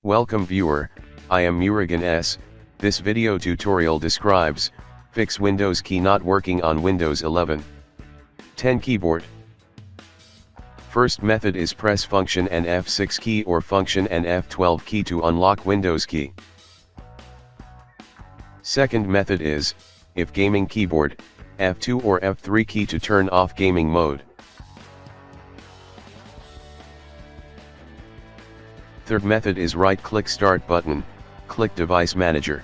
Welcome viewer, I am Murugan S. This video tutorial describes, fix Windows key not working on Windows 11. 10 keyboard. First method is press function and F6 key or function and F12 key to unlock Windows key. Second method is, if gaming keyboard, F2 or F3 key to turn off gaming mode. Third method is right-click Start button, click Device Manager.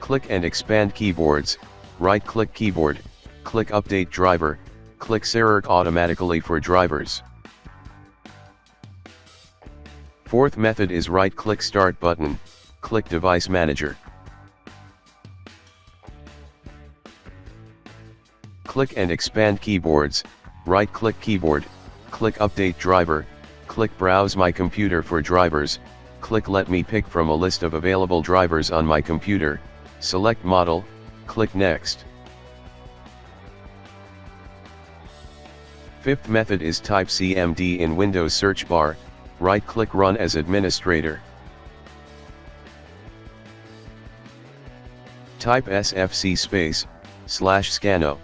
Click and expand keyboards, right-click keyboard, click Update driver, click Search automatically for drivers. Fourth method is right-click Start button, click Device Manager. Click and expand keyboards, right-click keyboard, click Update driver, click Browse my computer for drivers, click Let me pick from a list of available drivers on my computer, select model, click Next. Fifth method is type CMD in Windows search bar, right-click Run as administrator. Type SFC space, /scanno.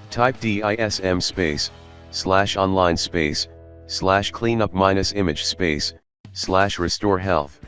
Type DISM space, /online space, /cleanup -image space, /restore health.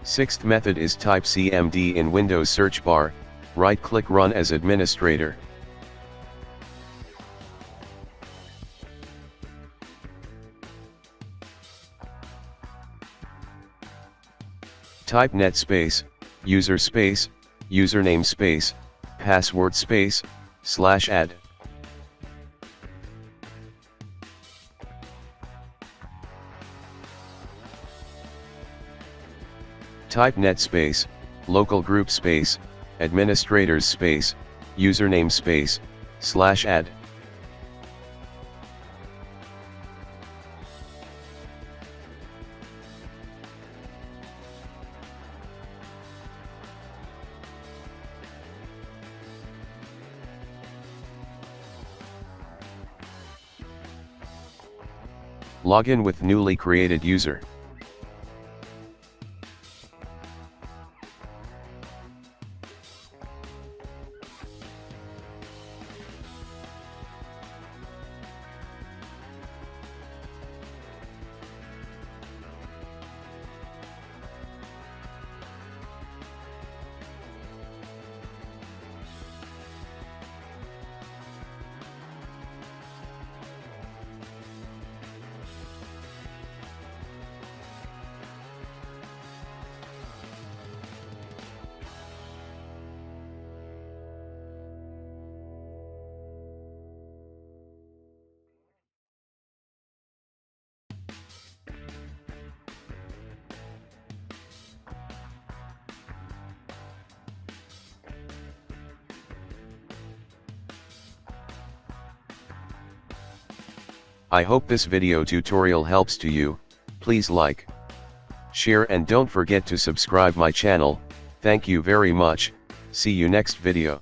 Sixth method is type CMD in Windows search bar, right-click Run as administrator. Type net space, user space, username space, password space, /add. Type net space, local group space, administrators space, username space, /add. Login with newly created user. I hope this video tutorial helps to you. Please like, share and don't forget to subscribe my channel. Thank you very much. See you next video.